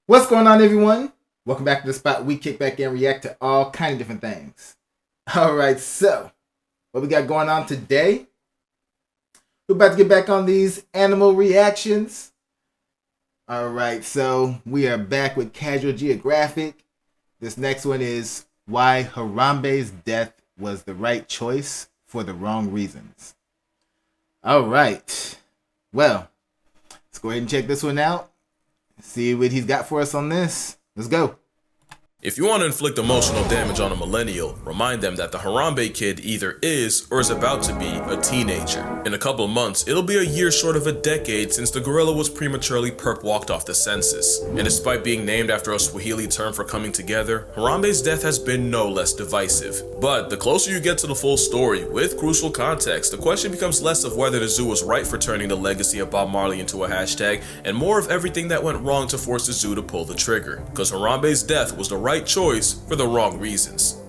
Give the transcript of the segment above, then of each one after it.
What's going on, everyone? Welcome back to the spot. We kick back and react to all kind of different things. All right, so what we got going on today? We're about to get back on these animal reactions. All right, so we are back with Casual Geographic. This next one is why Harambe's death was the right choice for the wrong reasons. All right, well, let's go ahead and check this one out. See what he's got for us on this. Let's go. If you want to inflict emotional damage on a millennial, remind them that the Harambe kid either is or is about to be a teenager. In a couple of months, it'll be a year short of a decade since the gorilla was prematurely perp-walked off the census. And despite being named after a Swahili term for coming together, Harambe's death has been no less divisive. But the closer you get to the full story, with crucial context, the question becomes less of whether the zoo was right for turning the legacy of Bob Marley into a hashtag, and more of everything that went wrong to force the zoo to pull the trigger. Because Harambe's death was the right choice for the wrong reasons.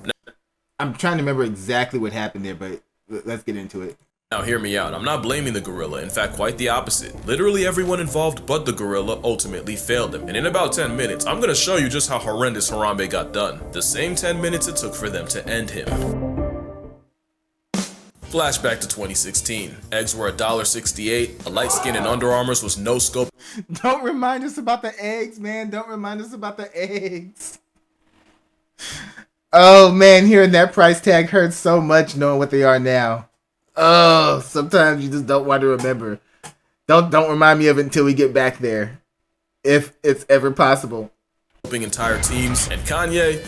I'm trying to remember exactly what happened there, but let's get into it. Now hear me out, I'm not blaming the gorilla, in fact quite the opposite. Literally everyone involved but the gorilla ultimately failed him, and in about 10 minutes, I'm gonna show you just how horrendous Harambe got done. The same 10 minutes it took for them to end him. Flashback to 2016. Eggs were $1.68, a light skin in Under Armours was no scope. Don't remind us about the eggs, man. Don't remind us about the eggs. Oh man, hearing that price tag hurts so much knowing what they are now. Oh, sometimes you just don't want to remember. Don't remind me of it until we get back there. If it's ever possible. Entire teams, and Kanye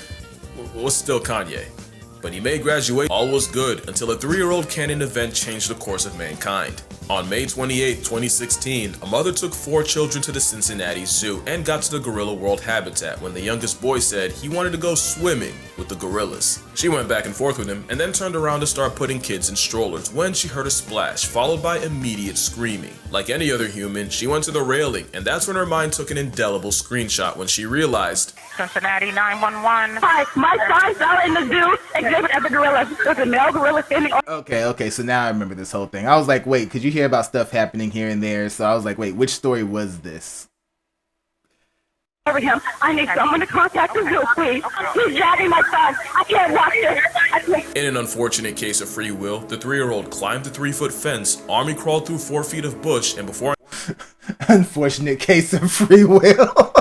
was still Kanye. But he made graduation. All was good until a 3-year-old canon event changed the course of mankind. On May 28, 2016, a mother took 4 children to the Cincinnati Zoo and got to the gorilla world habitat when the youngest boy said he wanted to go swimming with the gorillas. She went back and forth with him and then turned around to start putting kids in strollers when she heard a splash followed by immediate screaming. Like any other human, she went to the railing, and that's when her mind took an indelible screenshot when she realized Cincinnati 911. Hi, my son's out in the zoo exhibit at the gorilla. There's a male gorilla standing on. Okay, so now I remember this whole thing. I was like, wait, could you hear about stuff happening here and there? So I was like, wait, which story was this? Over him. I need someone to contact the zoo, please. He's dragging my son. I can't watch this. In an unfortunate case of free will, the 3-year-old climbed the 3-foot fence, army crawled through 4 feet of bush, and before unfortunate case of free will.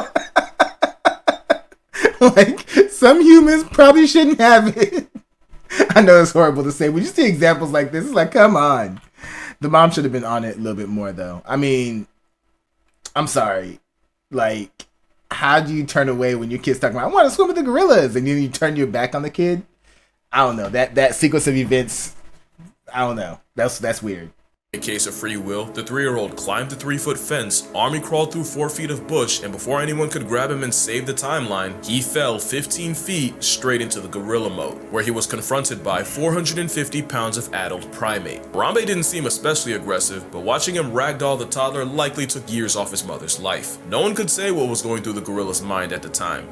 Like, some humans probably shouldn't have it. I know it's horrible to say, but you see examples like this, it's like, come on. The mom should have been on it a little bit more, though. I mean, I'm sorry. Like, how do you turn away when your kid's talking about, I want to swim with the gorillas, and then you turn your back on the kid? I don't know. That sequence of events, I don't know. That's weird. In a case of free will, the 3-year-old climbed the 3-foot fence, army crawled through 4 feet of bush, and before anyone could grab him and save the timeline, he fell 15 feet straight into the gorilla mode, where he was confronted by 450 pounds of adult primate. Harambe didn't seem especially aggressive, but watching him ragdoll the toddler likely took years off his mother's life. No one could say what was going through the gorilla's mind at the time.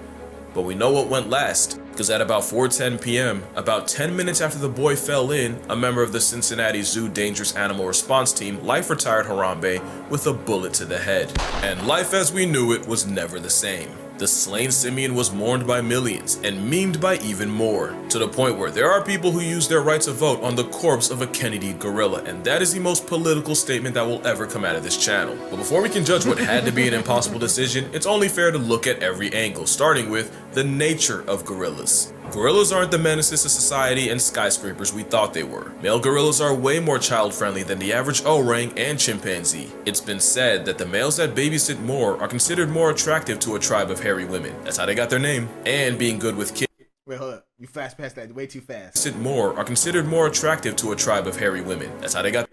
But we know what went last, because at about 4:10 p.m., about 10 minutes after the boy fell in, a member of the Cincinnati Zoo Dangerous Animal Response Team life-retired Harambe with a bullet to the head. And life as we knew it was never the same. The slain simian was mourned by millions and memed by even more, to the point where there are people who use their right to vote on the corpse of a Kennedy gorilla, and that is the most political statement that will ever come out of this channel. But before we can judge what had to be an impossible decision, it's only fair to look at every angle, starting with the nature of gorillas. Gorillas aren't the menaces to society and skyscrapers we thought they were. Male gorillas are way more child-friendly than the average orang and chimpanzee. It's been said that the males that babysit more are considered more attractive to a tribe of hairy women. That's how they got their name. And being good with kids. Wait, hold up. You flash past that way too fast. Are considered more attractive to a tribe of hairy women. That's how they got.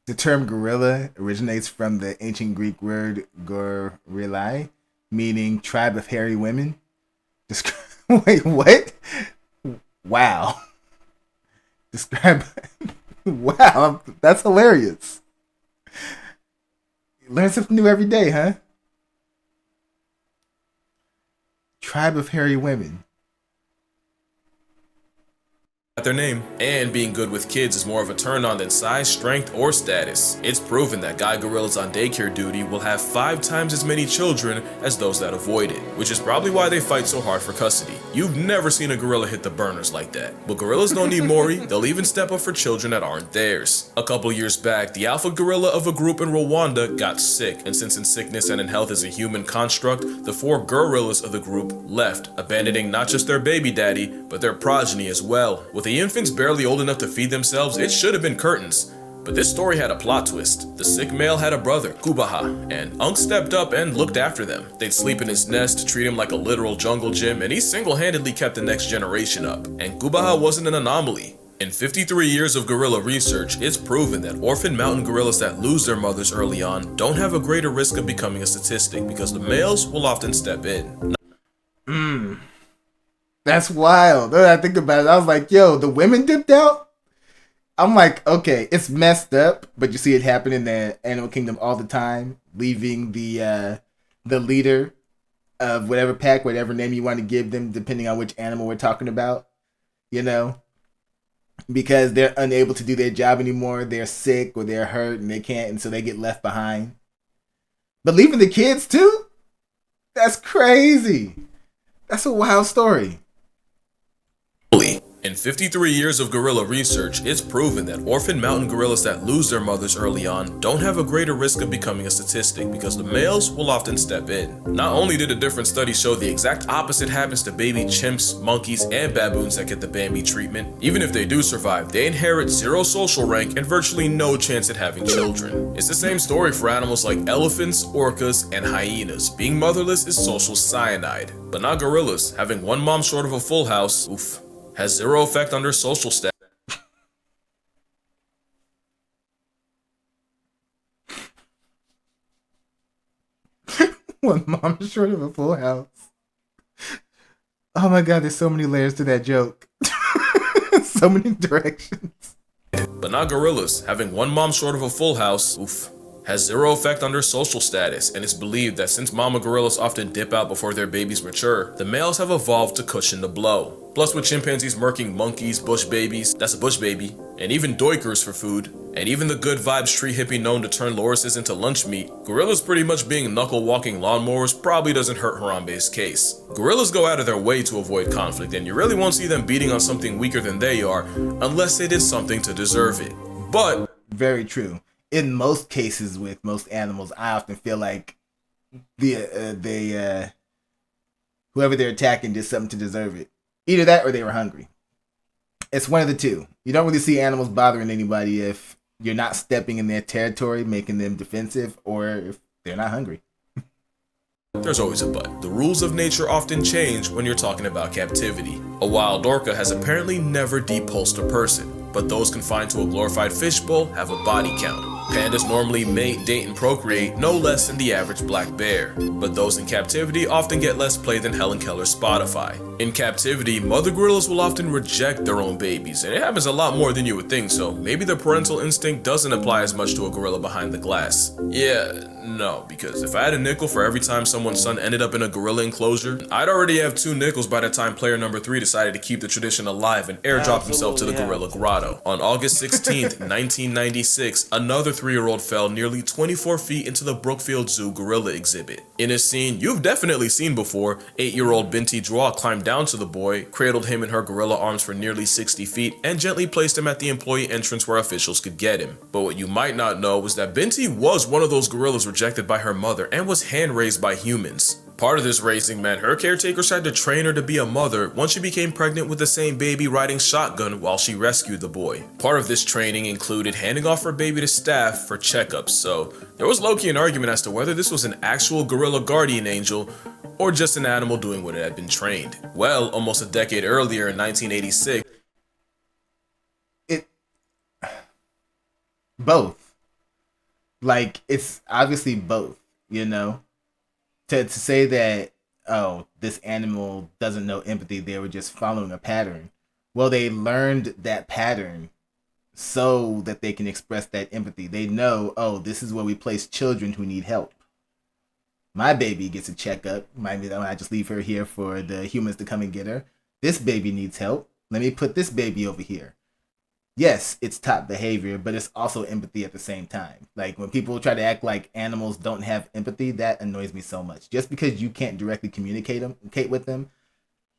The term gorilla originates from the ancient Greek word gorilai, meaning tribe of hairy women. Wait, what? Wow. Describe. Wow, that's hilarious. Learn something new every day, huh? Tribe of hairy women. their name, and being good with kids is more of a turn on than size, strength, or status. It's proven that guy gorillas on daycare duty will have 5 times as many children as those that avoid it, which is probably why they fight so hard for custody. You've never seen a gorilla hit the burners like that. But gorillas don't need Maury, they'll even step up for children that aren't theirs. A couple years back, the alpha gorilla of a group in Rwanda got sick, and since in sickness and in health is a human construct, the 4 gorillas of the group left, abandoning not just their baby daddy, but their progeny as well. With the infants barely old enough to feed themselves, it should have been curtains. But this story had a plot twist. The sick male had a brother, Kubaha, and Unc stepped up and looked after them. They'd sleep in his nest, treat him like a literal jungle gym, and he single-handedly kept the next generation up. And Kubaha wasn't an anomaly. In 53 years of gorilla research, it's proven that orphan mountain gorillas that lose their mothers early on don't have a greater risk of becoming a statistic because the males will often step in. That's wild. When I think about it, I was like, yo, the women dipped out? I'm like, okay, it's messed up, but you see it happen in the animal kingdom all the time, leaving the leader of whatever pack, whatever name you want to give them, depending on which animal we're talking about, you know, because they're unable to do their job anymore. They're sick or they're hurt and they can't, and so they get left behind. But leaving the kids too? That's crazy. That's a wild story. In 53 years of gorilla research, it's proven that orphan mountain gorillas that lose their mothers early on don't have a greater risk of becoming a statistic because the males will often step in. Not only did a different study show the exact opposite happens to baby chimps, monkeys, and baboons that get the Bambi treatment, even if they do survive, they inherit 0 social rank and virtually no chance at having children. It's the same story for animals like elephants, orcas, and hyenas. Being motherless is social cyanide, but not gorillas. Having one mom short of a full house, oof, has 0 effect on their social status. One mom short of a full house. Oh my god, there's so many layers to that joke. So many directions. But not gorillas. Having one mom short of a full house, oof, has 0 effect on their social status, and it's believed that since mama gorillas often dip out before their babies mature, the males have evolved to cushion the blow. Plus with chimpanzees murking monkeys, bush babies, that's a bush baby, and even doikers for food, and even the good vibes tree hippie known to turn lorises into lunch meat, gorillas pretty much being knuckle-walking lawnmowers probably doesn't hurt Harambe's case. Gorillas go out of their way to avoid conflict, and you really won't see them beating on something weaker than they are, unless it is something to deserve it. But very true. In most cases with most animals, I often feel like whoever they're attacking did something to deserve it. Either that or they were hungry. It's one of the two. You don't really see animals bothering anybody if you're not stepping in their territory, making them defensive, or if they're not hungry. there's always a but. The rules of nature often change when you're talking about captivity. A wild orca has apparently never depulsed a person, but those confined to a glorified fishbowl have a body count. Pandas normally mate, date, and procreate no less than the average black bear, but those in captivity often get less play than Helen Keller's Spotify. In captivity, mother gorillas will often reject their own babies, and it happens a lot more than you would think, so maybe the parental instinct doesn't apply as much to a gorilla behind the glass. Yeah, no, because if I had a nickel for every time someone's son ended up in a gorilla enclosure, I'd already have 2 nickels by the time player number 3 decided to keep the tradition alive and airdropped himself to the gorilla grotto. On August 16th, 1996, another 3-year-old fell nearly 24 feet into the Brookfield Zoo gorilla exhibit. In a scene you've definitely seen before, 8-year-old Binti Draw climbed down to the boy, cradled him in her gorilla arms for nearly 60 feet, and gently placed him at the employee entrance where officials could get him. But what you might not know was that Binti was one of those gorillas rejected by her mother and was hand-raised by humans. Part of this raising meant her caretakers had to train her to be a mother once she became pregnant with the same baby riding shotgun while she rescued the boy. Part of this training included handing off her baby to staff for checkups, so there was low-key an argument as to whether this was an actual gorilla guardian angel or just an animal doing what it had been trained. Well, almost a decade earlier in 1986, both. Like, it's obviously both, you know? To say that, oh, this animal doesn't know empathy, they were just following a pattern. Well, they learned that pattern so that they can express that empathy. They know, oh, this is where we place children who need help. My baby gets a checkup. I just leave her here for the humans to come and get her. This baby needs help. Let me put this baby over here. Yes, it's top behavior, but it's also empathy at the same time. Like when people try to act like animals don't have empathy, that annoys me so much. Just because you can't directly communicate with them,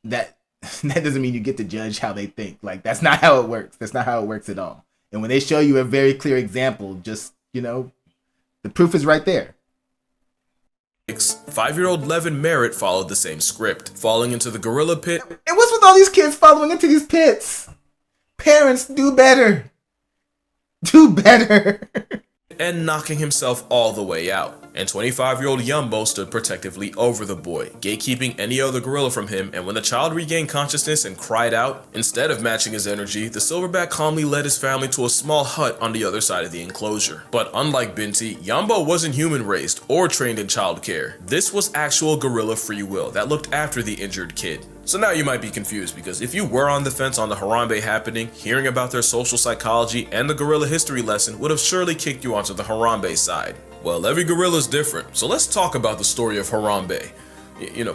that doesn't mean you get to judge how they think. Like that's not how it works. That's not how it works at all. And when they show you a very clear example, just, the proof is right there. 5-year-old Levin Merritt followed the same script, falling into the gorilla pit. And what's with all these kids following into these pits? Parents, do better. Do better. And knocking himself all the way out. And 25-year-old Yumbo stood protectively over the boy, gatekeeping any other gorilla from him, and when the child regained consciousness and cried out, instead of matching his energy, the silverback calmly led his family to a small hut on the other side of the enclosure. But unlike Binti, Yumbo wasn't human-raised or trained in childcare. This was actual gorilla free will that looked after the injured kid. So now you might be confused, because if you were on the fence on the Harambe happening, hearing about their social psychology and the gorilla history lesson would have surely kicked you onto the Harambe side. Well, every gorilla is different, so let's talk about the story of Harambe.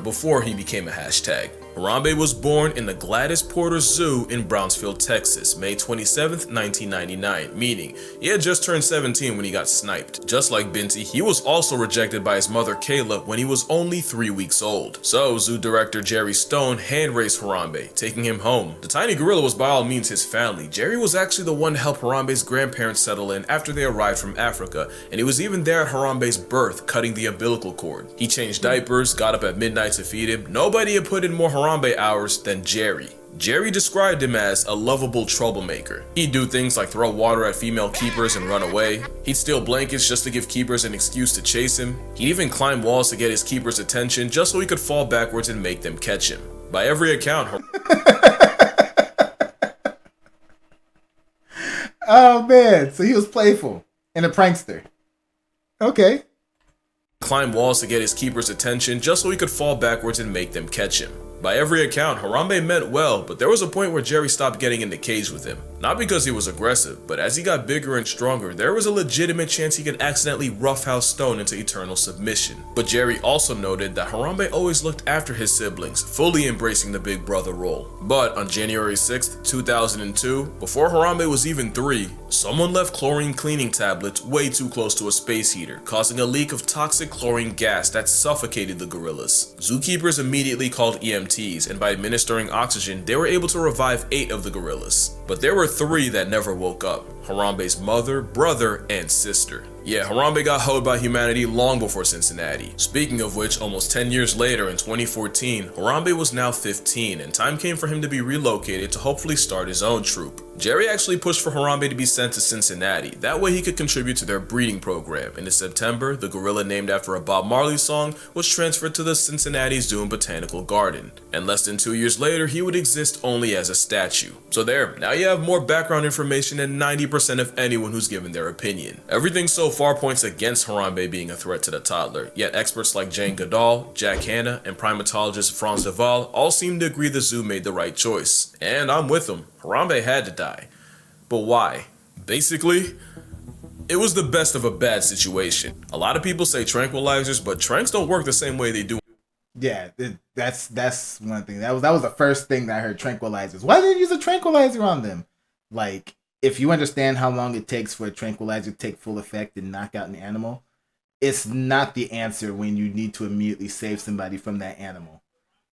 Before he became a hashtag. Harambe was born in the Gladys Porter Zoo in Brownsville, Texas, May 27, 1999, meaning he had just turned 17 when he got sniped. Just like Binti, he was also rejected by his mother Kayla when he was only 3 weeks old. So zoo director Jerry Stone hand-raised Harambe, taking him home. The tiny gorilla was by all means his family. Jerry was actually the one to help Harambe's grandparents settle in after they arrived from Africa, and he was even there at Harambe's birth, cutting the umbilical cord. He changed diapers, got up at midnight to feed him. Nobody had put in more Harambe hours than Jerry. Jerry described him as a lovable troublemaker. He'd do things like throw water at female keepers and run away. He'd steal blankets just to give keepers an excuse to chase him. He'd even climb walls to get his keepers' attention just so he could fall backwards and make them catch him. By every account, Oh man, so he was playful and a prankster. Okay. climb walls to get his keeper's attention just so he could fall backwards and make them catch him. By every account, Harambe meant well, but there was a point where Jerry stopped getting in the cage with him. Not because he was aggressive, but as he got bigger and stronger, there was a legitimate chance he could accidentally roughhouse Stone into eternal submission. But Jerry also noted that Harambe always looked after his siblings, fully embracing the big brother role. But on January 6th, 2002, before Harambe was even 3, someone left chlorine cleaning tablets way too close to a space heater, causing a leak of toxic chlorine gas that suffocated the gorillas. Zookeepers immediately called EMTs, and by administering oxygen, they were able to revive 8 of the gorillas. But there were 3 that never woke up: Harambe's mother, brother, and sister. Yeah, Harambe got hoed by humanity long before Cincinnati. Speaking of which, almost 10 years later in 2014, Harambe was now 15 and time came for him to be relocated to hopefully start his own troop. Jerry actually pushed for Harambe to be sent to Cincinnati, that way he could contribute to their breeding program, and in September, the gorilla named after a Bob Marley song was transferred to the Cincinnati Zoo and Botanical Garden. And less than 2 years later, he would exist only as a statue. So there, now you have more background information than 90% of anyone who's given their opinion. Everything so far points against Harambe being a threat to the toddler, yet experts like Jane Goodall, Jack Hanna, and primatologist Franz de Waal all seem to agree the zoo made the right choice. And I'm with them. Harambe had to die. But why? Basically, it was the best of a bad situation. A lot of people say tranquilizers, but tranks don't work the same way they do. Yeah, that's one thing. That was the first thing that I heard, tranquilizers. Why didn't you use a tranquilizer on them? Like, if you understand how long it takes for a tranquilizer to take full effect and knock out an animal, it's not the answer when you need to immediately save somebody from that animal.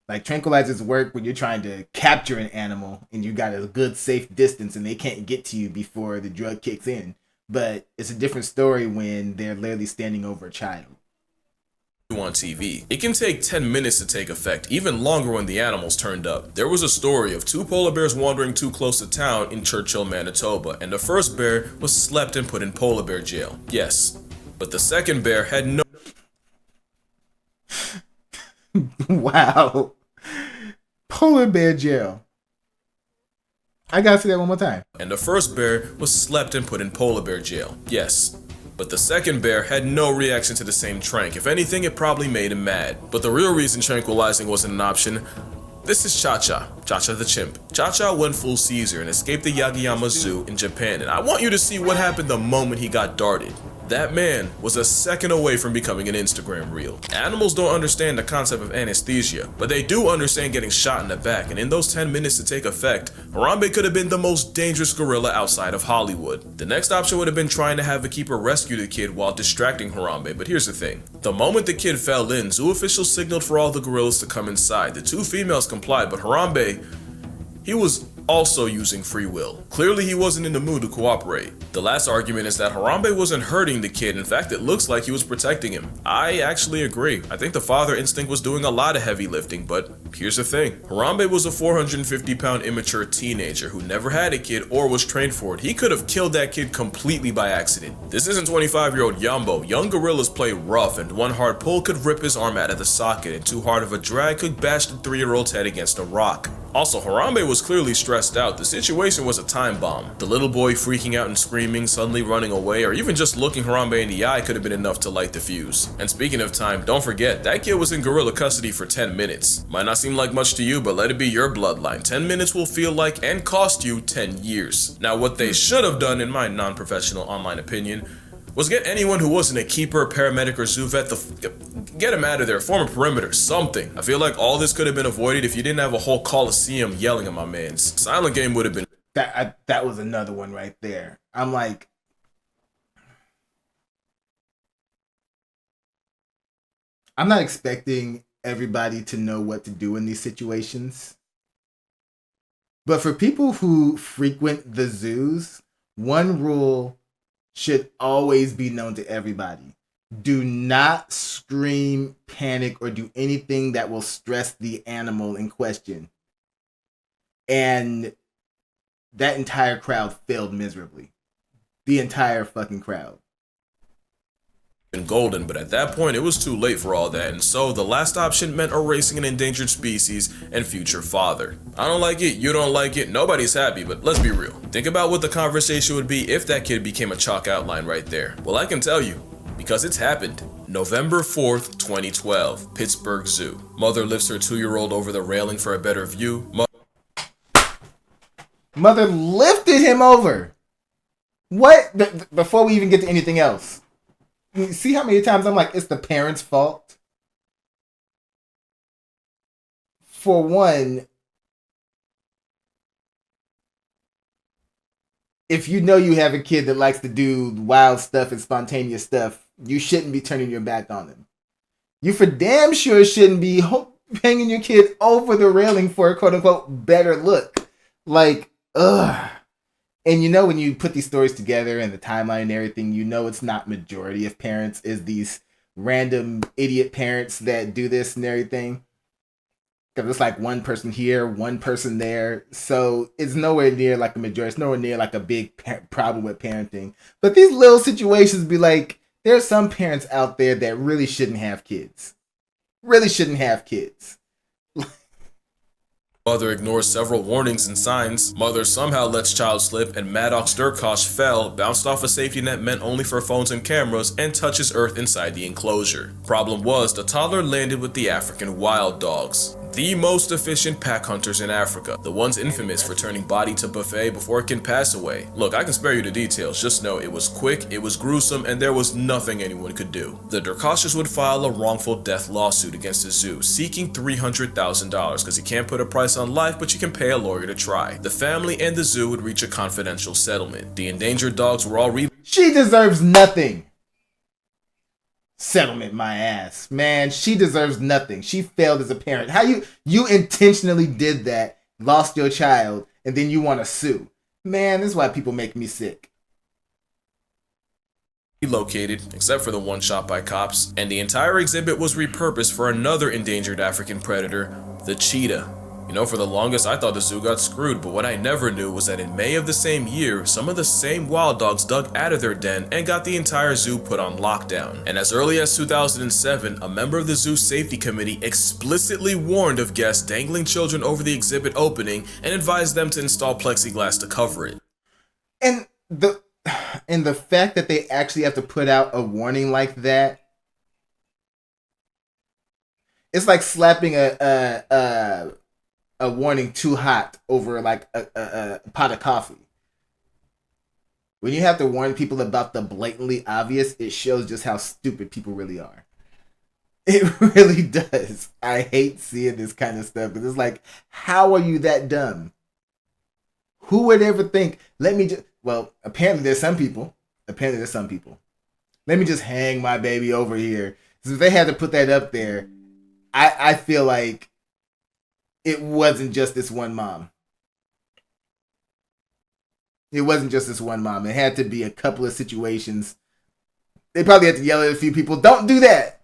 Like, tranquilizers work when you're trying to capture an animal and you got a good safe distance and they can't get to you before the drug kicks in. But it's a different story when they're literally standing over a child On TV. It can take 10 minutes to take effect, even longer when the animals turned up. There was a story of 2 polar bears wandering too close to town in Churchill, Manitoba, and the first bear was slept and put in polar bear jail. Yes, but the second bear had no... Wow. Polar bear jail. I gotta say that one more time. And the first bear was slept and put in polar bear jail. Yes. But the second bear had no reaction to the same trank. If anything, it probably made him mad. But the real reason tranquilizing wasn't an option, this is Cha-Cha, Cha-Cha the chimp. Cha-Cha went full Caesar and escaped the Yagiyama Zoo in Japan, and I want you to see what happened the moment he got darted. That man was a second away from becoming an Instagram reel. Animals don't understand the concept of anesthesia, but they do understand getting shot in the back, and in those 10 minutes to take effect, Harambe could have been the most dangerous gorilla outside of Hollywood. The next option would have been trying to have the keeper rescue the kid while distracting Harambe, but here's the thing. The moment the kid fell in, zoo officials signaled for all the gorillas to come inside. The two females complied, but Harambe, he was also using free will. Clearly he wasn't in the mood to cooperate. The last argument is that Harambe wasn't hurting the kid. In fact, it looks like he was protecting him. I actually agree. I think the father instinct was doing a lot of heavy lifting, but here's the thing. Harambe was a 450-pound immature teenager who never had a kid or was trained for it. He could have killed that kid completely by accident. This isn't 25-year-old Yambo. Young gorillas play rough, and one hard pull could rip his arm out of the socket, and too hard of a drag could bash the 3-year-old's head against a rock. Also, Harambe was clearly stressed out. The situation was a time bomb. The little boy freaking out and screaming, suddenly running away, or even just looking Harambe in the eye could have been enough to light the fuse. And speaking of time, don't forget, that kid was in gorilla custody for 10 minutes. Might not seem like much to you, but let it be your bloodline. 10 minutes will feel like and cost you 10 years. Now, what they should have done, in my non-professional online opinion, was get anyone who wasn't a keeper, paramedic, or zoo vet, get him out of there, form a perimeter, something. I feel like all this could have been avoided if you didn't have a whole coliseum yelling at my mans. Silent game would have been... That was another one right there. I'm like... I'm not expecting everybody to know what to do in these situations. But for people who frequent the zoos, one rule should always be known to everybody. Do not scream, panic, or do anything that will stress the animal in question. And that entire crowd failed miserably. The entire fucking crowd. Golden, but at that point it was too late for all that, and so the last option meant erasing an endangered species and future father. I don't like it, you don't like it, nobody's happy, but let's be real. Think about what the conversation would be if that kid became a chalk outline right there. Well, I can tell you, because it's happened. November 4th, 2012, Pittsburgh Zoo. Mother lifts her 2-year-old over the railing for a better view. Mother lifted him over. What? Before we even get to anything else. See how many times I'm like, it's the parents' fault? For one, if you know you have a kid that likes to do wild stuff and spontaneous stuff, you shouldn't be turning your back on them. You for damn sure shouldn't be hanging your kid over the railing for a quote-unquote better look. Like, ugh. And you know when you put these stories together and the timeline and everything, you know it's not majority of parents is these random idiot parents that do this and everything. Because it's like one person here, one person there. So it's nowhere near like a majority. It's nowhere near like a big problem with parenting. But these little situations be like, there are some parents out there that really shouldn't have kids. Really shouldn't have kids. Mother ignores several warnings and signs. Mother somehow lets child slip, and Maddox Durkosh fell, bounced off a safety net meant only for phones and cameras, and touches earth inside the enclosure. Problem was, the toddler landed with the African wild dogs. The most efficient pack hunters in Africa, the ones infamous for turning body to buffet before it can pass away. Look, I can spare you the details, just know it was quick, it was gruesome, and there was nothing anyone could do. The Durkoshes would file a wrongful death lawsuit against the zoo, seeking $300,000, because you can't put a price on life, but you can pay a lawyer to try. The family and the zoo would reach a confidential settlement. The endangered dogs were all She deserves nothing. Settlement my ass. Man, she deserves nothing. She failed as a parent. How you intentionally did that, lost your child, and then you want to sue. Man, this is why people make me sick. Relocated, except for the one shot by cops, and the entire exhibit was repurposed for another endangered African predator, the cheetah. You know, for the longest I thought the zoo got screwed, but what I never knew was that in May of the same year, some of the same wild dogs dug out of their den and got the entire zoo put on lockdown. And as early as 2007, a member of the zoo safety committee explicitly warned of guests dangling children over the exhibit opening and advised them to install plexiglass to cover it. And the fact that they actually have to put out a warning like that, it's like slapping a warning too hot over like a pot of coffee. When you have to warn people about the blatantly obvious, it shows just how stupid people really are. It really does. I hate seeing this kind of stuff because it's like, how are you that dumb? Who would ever think, let me just, well, apparently there's some people. Let me just hang my baby over here. So if they had to put that up there, I feel like it wasn't just this one mom. It wasn't just this one mom. It had to be a couple of situations. They probably had to yell at a few people, don't do that.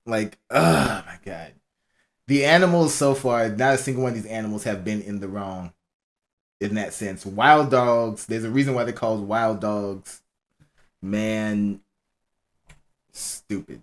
Like, oh my God. The animals so far, not a single one of these animals have been in the wrong in that sense. Wild dogs, there's a reason why they're called wild dogs. Man, stupid.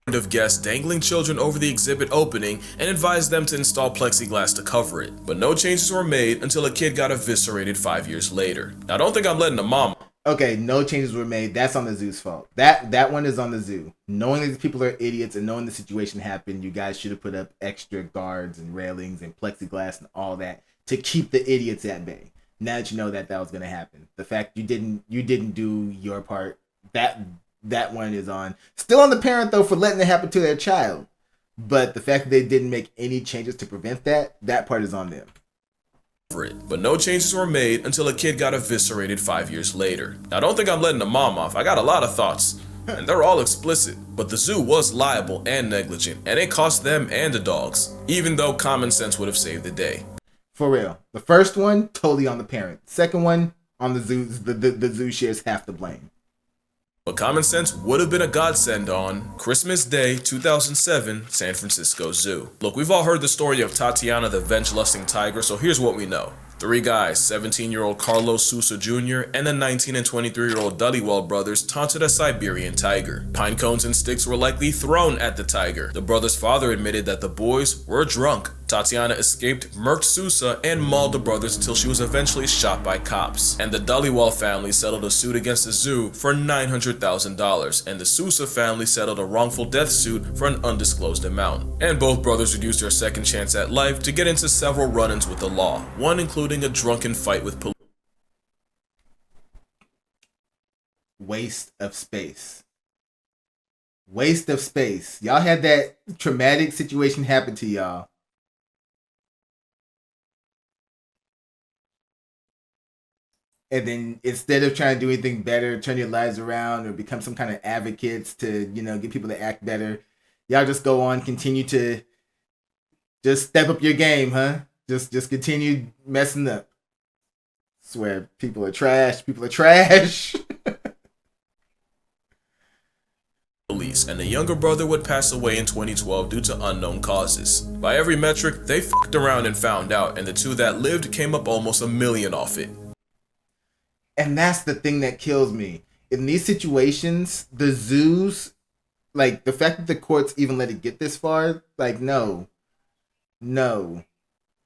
Of guests dangling children over the exhibit opening and advised them to install plexiglass to cover it. But no changes were made until a kid got eviscerated 5 years later. Now, I don't think I'm letting the mom. Okay, no changes were made. That's on the zoo's fault. That one is on the zoo. Knowing these people are idiots and knowing the situation happened, you guys should have put up extra guards and railings and plexiglass and all that to keep the idiots at bay. Now that you know that was going to happen, the fact you didn't do your part, that one is on. Still on the parent though for letting it happen to their child, but the fact that they didn't make any changes to prevent that part is on them. But no changes were made until a kid got eviscerated 5 years later. Now, I don't think I'm letting the mom off. I got a lot of thoughts, and they're all explicit. But the zoo was liable and negligent, and it cost them and the dogs, even though common sense would have saved the day. For real. The first one, totally on the parent. Second one, on the zoo. The zoo shares half the blame. But common sense would have been a godsend on Christmas Day 2007, San Francisco Zoo. Look, we've all heard the story of Tatiana the venge-lusting tiger, so here's what we know. Three guys, 17-year-old Carlos Sousa Jr. and the 19 and 23-year-old Dhaliwal brothers taunted a Siberian tiger. Pine cones and sticks were likely thrown at the tiger. The brothers' father admitted that the boys were drunk. Tatiana escaped, murked Sousa, and mauled the brothers until she was eventually shot by cops. And the Dhaliwal family settled a suit against the zoo for $900,000, and the Sousa family settled a wrongful death suit for an undisclosed amount. And both brothers would use their second chance at life to get into several run-ins with the law, one including a drunken fight with police. Waste of space. Waste of space. Y'all had that traumatic situation happen to y'all. And then instead of trying to do anything better, turn your lives around or become some kind of advocates to, get people to act better, y'all just go on, continue to just step up your game, huh? Just continue messing up. Swear, people are trash. People are trash. Police, and the younger brother would pass away in 2012 due to unknown causes. By every metric, they fucked around and found out, and the two that lived came up almost $1 million off it. And that's the thing that kills me. In these situations, the zoos, like, the fact that the courts even let it get this far, like, no.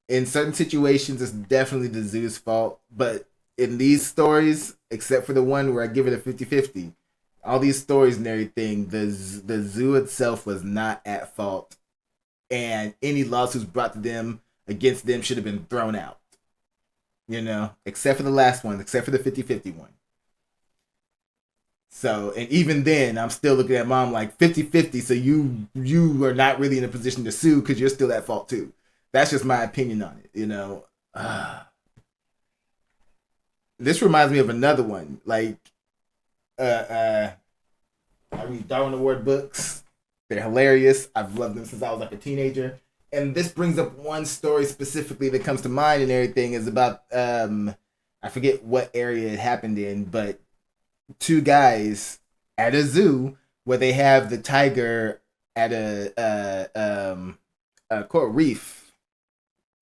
In certain situations, it's definitely the zoo's fault. But in these stories, except for the one where I give it a 50-50, all these stories and everything, the zoo itself was not at fault. And any lawsuits brought to them, against them, should have been thrown out. Except for the last one, except for the 50-50 one. So, and even then, I'm still looking at mom like 50-50, so you are not really in a position to sue because you're still at fault too. That's just my opinion on it, This reminds me of another one. Like, I read Darwin Award books. They're hilarious. I've loved them since I was like a teenager. And this brings up one story specifically that comes to mind and everything is about, I forget what area it happened in, but two guys at a zoo where they have the tiger at a coral reef,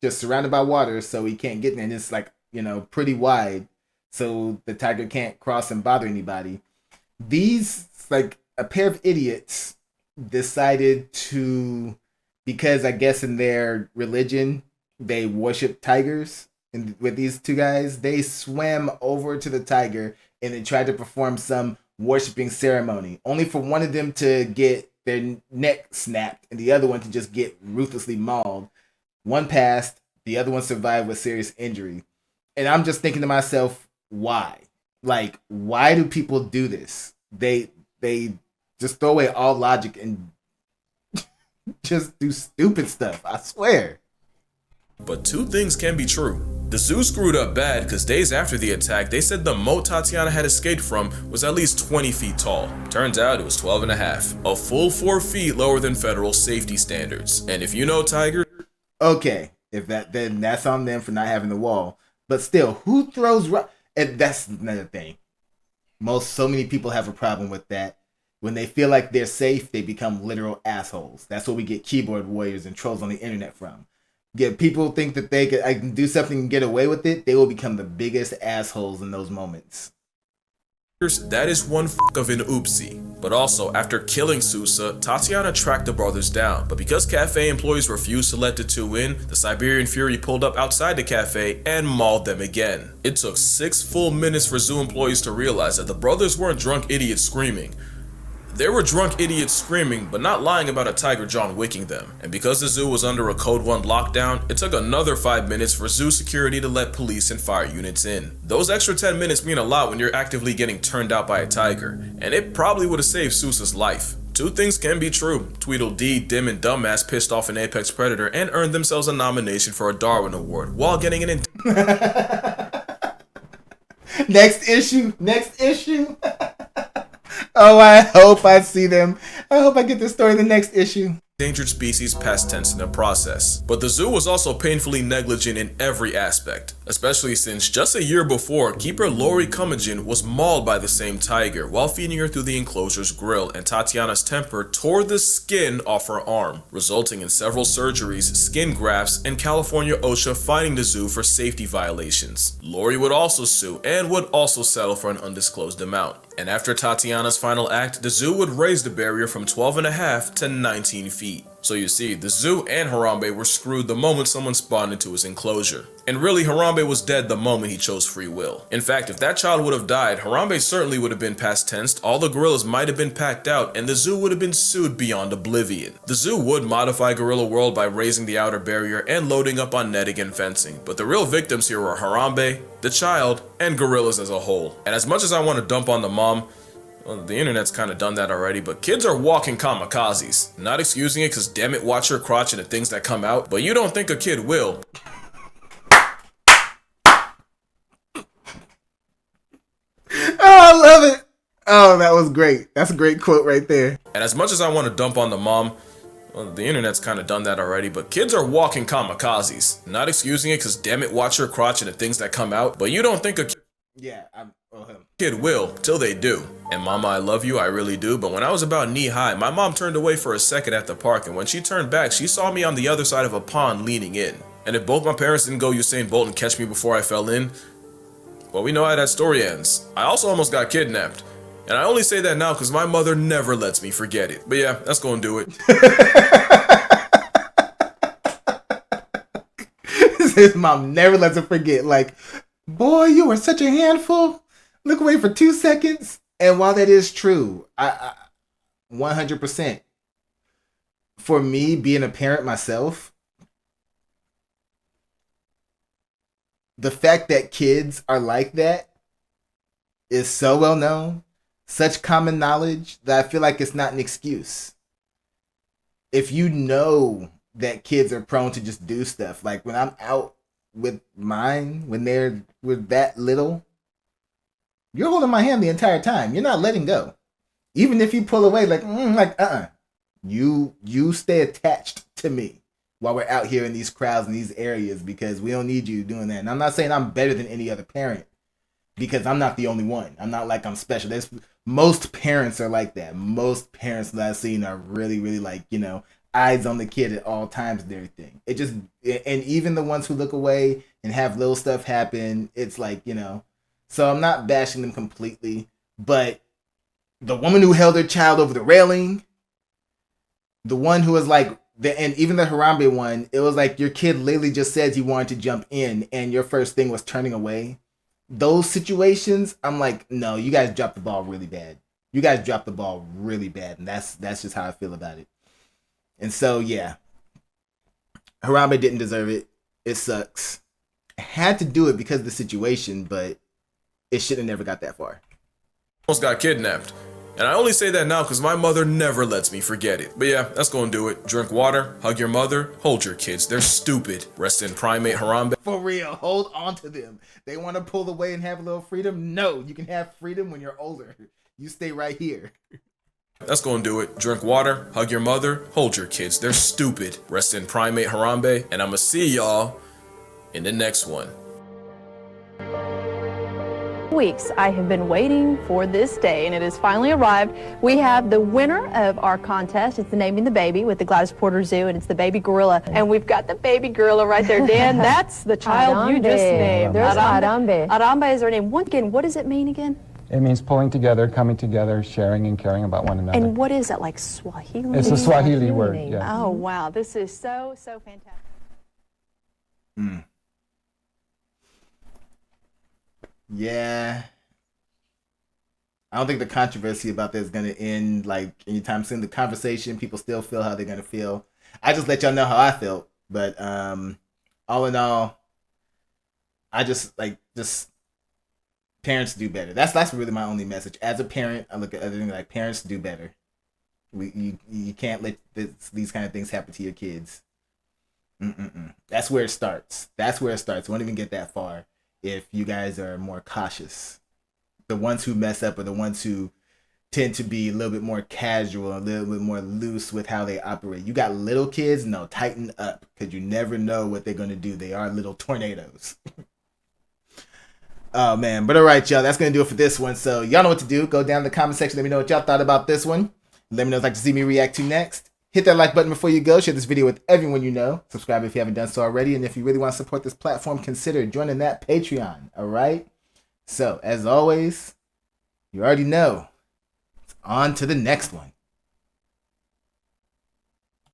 just surrounded by water, so he can't get in. And it's like, pretty wide, so the tiger can't cross and bother anybody. These, like, a pair of idiots decided to, because I guess in their religion, they worship tigers. And with these two guys, they swam over to the tiger and they tried to perform some worshiping ceremony, only for one of them to get their neck snapped and the other one to just get ruthlessly mauled. One passed, the other one survived with serious injury. And I'm just thinking to myself, why? Like, why do people do this? They just throw away all logic and just do stupid stuff. I swear. But two things can be true. The zoo screwed up bad because days after the attack, they said the moat Tatiana had escaped from was at least 20 feet tall. Turns out it was 12 and a half, a full 4 feet lower than federal safety standards. And if you know Tiger... Okay, then that's on them for not having the wall. But still, who throws rock? And that's another thing. So many people have a problem with that. When they feel like they're safe, they become literal assholes. That's what we get keyboard warriors and trolls on the internet from. People think that they can do something and get away with it, they will become the biggest assholes in those moments. That is one of an oopsie. But also, after killing Sousa, Tatiana tracked the brothers down. But because cafe employees refused to let the two in, the Siberian Fury pulled up outside the cafe and mauled them again. It took 6 full minutes for zoo employees to realize that the brothers weren't drunk idiots screaming. They were drunk idiots screaming, but not lying about a tiger John Wicking them. And because the zoo was under a Code 1 lockdown, it took another 5 minutes for zoo security to let police and fire units in. Those extra 10 minutes mean a lot when you're actively getting turned out by a tiger, and it probably would have saved Sousa's life. Two things can be true. Tweedledee, Dim, and Dumbass pissed off an apex predator and earned themselves a nomination for a Darwin Award while getting an Next issue. Oh, I hope I see them. I hope I get this story in the next issue. endangered species past tense in the process. But the zoo was also painfully negligent in every aspect, especially since just a year before, keeper Lori Cummingen was mauled by the same tiger while feeding her through the enclosure's grill, and Tatiana's temper tore the skin off her arm, resulting in several surgeries, skin grafts, and California OSHA fining the zoo for safety violations. Lori would also sue and would also settle for an undisclosed amount. And after Tatiana's final act, the zoo would raise the barrier from 12.5 to 19 feet. So you see, the zoo and Harambe were screwed the moment someone spawned into his enclosure. And really, Harambe was dead the moment he chose free will. In fact, if that child would have died, Harambe certainly would have been past tensed, all the gorillas might have been packed out, and the zoo would have been sued beyond oblivion. The zoo would modify Gorilla World by raising the outer barrier and loading up on netting and fencing, but the real victims here were Harambe, the child, and gorillas as a whole. And as much as I want to dump on the mom, well, the internet's kind of done that already, but kids are walking kamikazes. Not excusing it, cause damn it, watch your crotch and the things that come out, but you don't think a kid will. Oh, I love it. Oh, that was great. That's a great quote right there. And as much as I want to dump on the mom, well, the internet's kind of done that already, but kids are walking kamikazes. Not excusing it, cause damn it, watch your crotch and the things that come out, but you don't think a kid will, till they do. And mama, I love you, I really do, but when I was about knee high, my mom turned away for a second at the park, and when she turned back, she saw me on the other side of a pond leaning in. And if both my parents didn't go Usain Bolt and catch me before I fell in, well, we know how that story ends. I also almost got kidnapped. And I only say that now because my mother never lets me forget it. But yeah, that's gonna do it. His mom never lets him forget. Like, boy, you were such a handful. Look away for 2 seconds. And while that is true, I 100%. For me, being a parent myself, the fact that kids are like that is so well known, such common knowledge, that I feel like it's not an excuse. If you know that kids are prone to just do stuff, like when I'm out with mine, when they're that little, you're holding my hand the entire time. You're not letting go. Even if you pull away, you stay attached to me while we're out here in these crowds in these areas, because we don't need you doing that. And I'm not saying I'm better than any other parent, because I'm not the only one. I'm not like I'm special. Most parents are like that. Most parents that I've seen are really, really like, eyes on the kid at all times and everything. And even the ones who look away and have little stuff happen, it's like, so I'm not bashing them completely, but the woman who held her child over the railing, the one who was like, and even the Harambe one, it was like your kid literally just says he wanted to jump in and your first thing was turning away. Those situations, I'm like, no, you guys dropped the ball really bad. You guys dropped the ball really bad, and that's just how I feel about it. And so, yeah, Harambe didn't deserve it. It sucks. had to do it because of the situation, but it should have never got that far. Almost got kidnapped. And I only say that now because my mother never lets me forget it. But yeah, that's gonna do it. Drink water, hug your mother, hold your kids. They're stupid. Rest in primate Harambe. For real, hold on to them. They want to pull away and have a little freedom? No, you can have freedom when you're older. You stay right here. That's gonna do it. Drink water, hug your mother, hold your kids. They're stupid. Rest in primate Harambe. And I'ma see y'all in the next one. Weeks I have been waiting for this day, and it has finally arrived. We have the winner of our contest. It's the Naming the Baby with the Gladys Porter Zoo, and it's the baby gorilla. And we've got the baby gorilla right there. Dan, that's the child you just named. There's Harambe. Harambe is her name. Once again, what does it mean again? It means pulling together, coming together, sharing and caring about one another. And what is it, like Swahili? It's a Swahili word, yeah. Oh, wow. This is so fantastic. Yeah. I don't think the controversy about this is going to end like anytime soon. The conversation, people still feel how they're going to feel. I just let y'all know how I felt. But all in all, I just parents do better. That's really my only message. As a parent, I look at everything like parents do better. You can't let these kind of things happen to your kids. That's where it starts. It won't even get that far if you guys are more cautious. The ones who mess up are the ones who tend to be a little bit more casual, a little bit more loose with how they operate. You got little kids, no, tighten up, because you never know what they're going to do. They are little tornadoes. Oh, man. But all right, y'all, that's going to do it for this one. So y'all know what to do. Go down in the comment section. Let me know what y'all thought about this one. Let me know if you'd like to see me react to next. Hit that like button before you go. Share this video with everyone you know. Subscribe if you haven't done so already. And if you really want to support this platform, consider joining that Patreon. All right? So, as always, you already know. It's on to the next one.